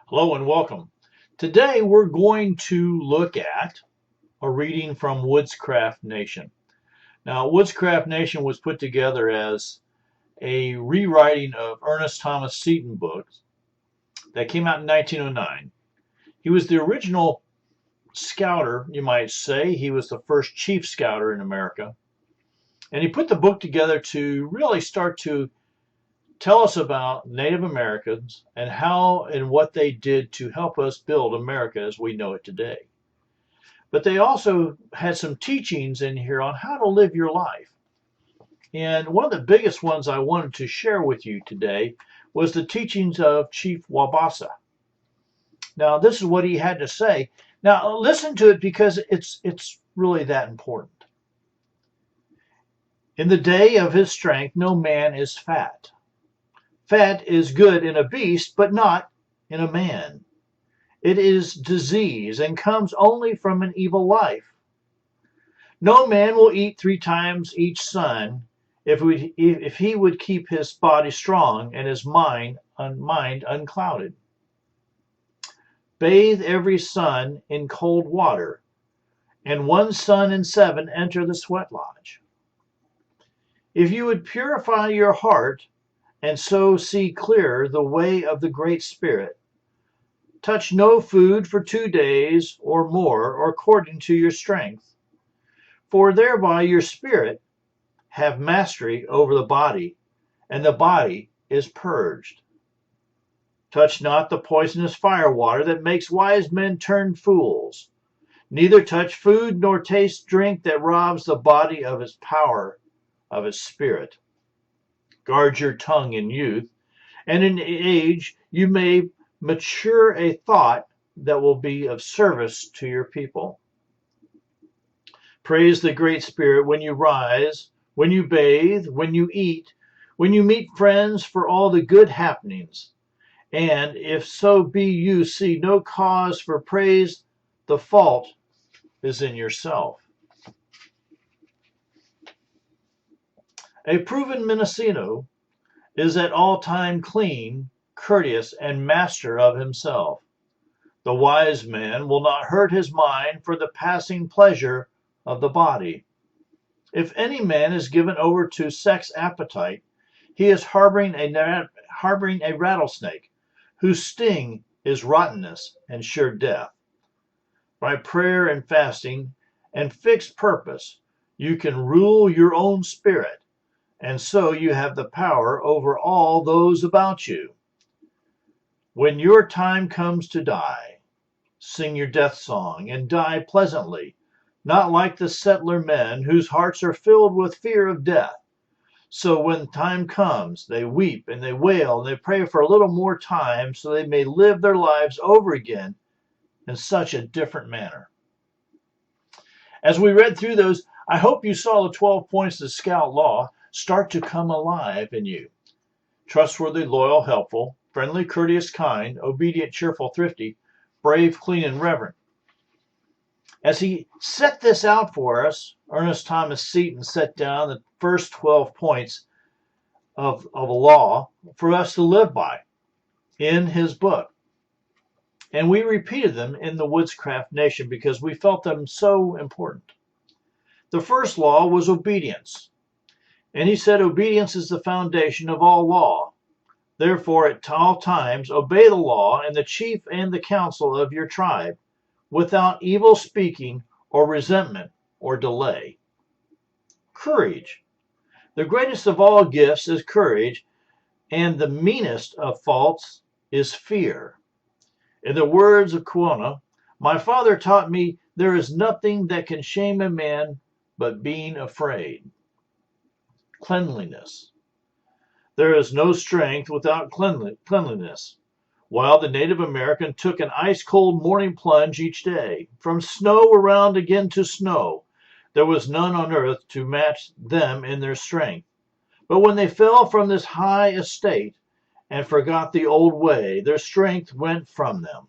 Hello and welcome. Today we're going to look at a reading from Woodscraft Nation. Now, Woodscraft Nation was put together as a rewriting of Ernest Thomas Seton books that came out in 1909. He was the original scouter, you might say. He was the first chief scouter in America. And he put the book together to really start to tell us about Native Americans and how and what they did to help us build America as we know it today. But they also had some teachings in here on how to live your life. And one of the biggest ones I wanted to share with you today was the teachings of Chief Wabasa. Now, this is what he had to say. Now, listen to it because it's really that important. In the day of his strength, no man is fat. Fat is good in a beast, but not in a man. It is disease and comes only from an evil life. No man will eat 3 times each sun if he would keep his body strong and his mind unclouded. Bathe every sun in cold water, and 1 sun in 7 enter the sweat lodge. If you would purify your heart and so see clear the way of the Great Spirit, touch no food for 2 days or more, or according to your strength, for thereby your spirit have mastery over the body, and the body is purged. Touch not the poisonous fire water that makes wise men turn fools. Neither touch food nor taste drink that robs the body of its power, of its spirit. Guard your tongue in youth, and in age you may mature a thought that will be of service to your people. Praise the Great Spirit when you rise, when you bathe, when you eat, when you meet friends, for all the good happenings. And if so be you see no cause for praise, the fault is in yourself. A proven Mendocino is at all time clean, courteous, and master of himself. The wise man will not hurt his mind for the passing pleasure of the body. If any man is given over to sex appetite, he is harboring a rattlesnake, whose sting is rottenness and sure death. By prayer and fasting and fixed purpose, you can rule your own spirit, and so you have the power over all those about you. When your time comes to die, sing your death song and die pleasantly, not like the settler men whose hearts are filled with fear of death. So when time comes, they weep and they wail and they pray for a little more time so they may live their lives over again in such a different manner. As we read through those, I hope you saw the 12 points of Scout Law start to come alive in you. Trustworthy, loyal, helpful, friendly, courteous, kind, obedient, cheerful, thrifty, brave, clean, and reverent. As he set this out for us, Ernest Thomas Seton set down the first 12 points of a law for us to live by in his book. And we repeated them in the Woodscraft Nation because we felt them so important. The first law was obedience. And he said obedience is the foundation of all law. Therefore, at all times, obey the law and the chief and the council of your tribe, without evil speaking or resentment or delay. Courage. The greatest of all gifts is courage, and the meanest of faults is fear. In the words of Kuona, my father taught me there is nothing that can shame a man but being afraid. Cleanliness. There is no strength without cleanliness. While the Native American took an ice-cold morning plunge each day, from snow around again to snow, there was none on earth to match them in their strength. But when they fell from this high estate and forgot the old way, their strength went from them.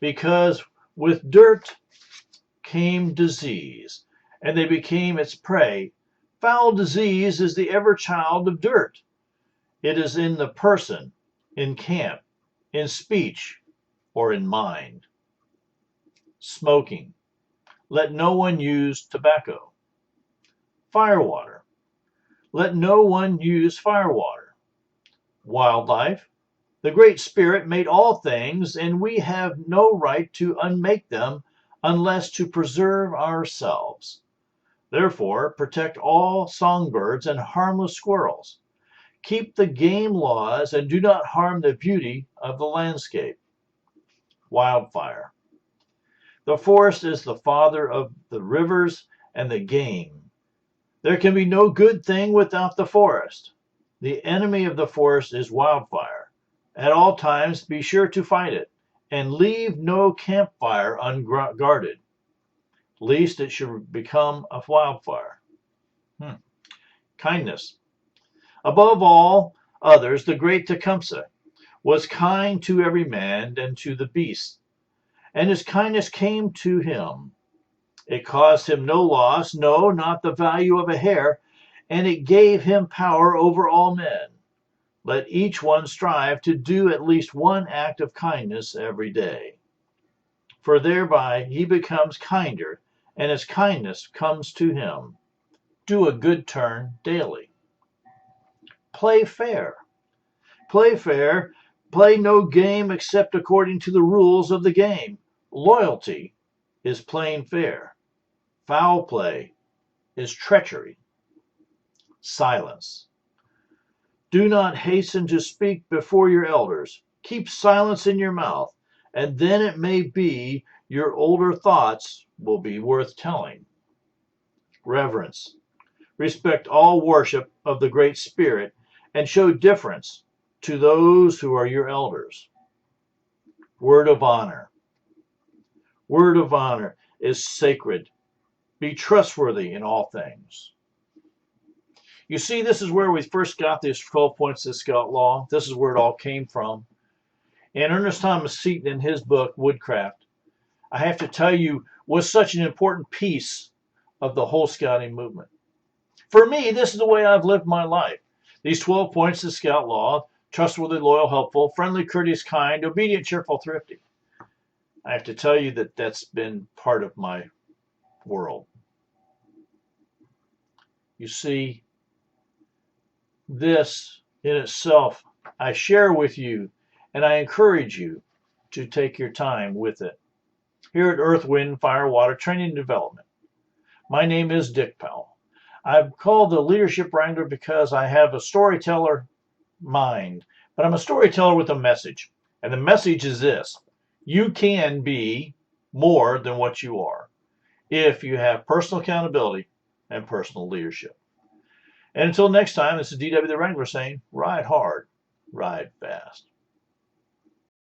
Because with dirt came disease, and they became its prey. Foul disease is the ever child of dirt. It is in the person, in camp, in speech or in mind. Smoking. Let no one use tobacco. Firewater. Let no one use firewater. Wildlife. The Great Spirit made all things, and we have no right to unmake them unless to preserve ourselves. Therefore, protect all songbirds and harmless squirrels. Keep the game laws and do not harm the beauty of the landscape. Wildfire. The forest is the father of the rivers and the game. There can be no good thing without the forest. The enemy of the forest is wildfire. At all times be sure to fight it, and leave no campfire unguarded, lest it should become a wildfire. Kindness. Above all others, the great Tecumseh was kind to every man and to the beast, and his kindness came to him. It caused him no loss, no, not the value of a hair, and it gave him power over all men. Let each one strive to do at least one act of kindness every day, for thereby he becomes kinder, and his kindness comes to him. Do a good turn daily. Play fair. Play fair. Play no game except according to the rules of the game. Loyalty is playing fair. Foul play is treachery. Silence. Do not hasten to speak before your elders. Keep silence in your mouth, and then it may be your older thoughts will be worth telling. Reverence. Respect all worship of the Great Spirit and show deference to those who are your elders. Word of honor. Word of honor is sacred. Be trustworthy in all things. You see, this is where we first got these 12 points of the Scout Law. This is where it all came from. And Ernest Thomas Seton, in his book, Woodcraft, I have to tell you, was such an important piece of the whole scouting movement. For me, this is the way I've lived my life. These 12 points of the Scout Law: trustworthy, loyal, helpful, friendly, courteous, kind, obedient, cheerful, thrifty. I have to tell you that that's been part of my world. You see, this in itself, I share with you, and I encourage you to take your time with it. Here at Earth, Wind, Fire, Water Training and Development, my name is Dick Powell. I'm called the Leadership Wrangler because I have a storyteller mind, but I'm a storyteller with a message. And the message is this: you can be more than what you are if you have personal accountability and personal leadership. And until next time, this is DW the Wrangler saying, ride hard, ride fast.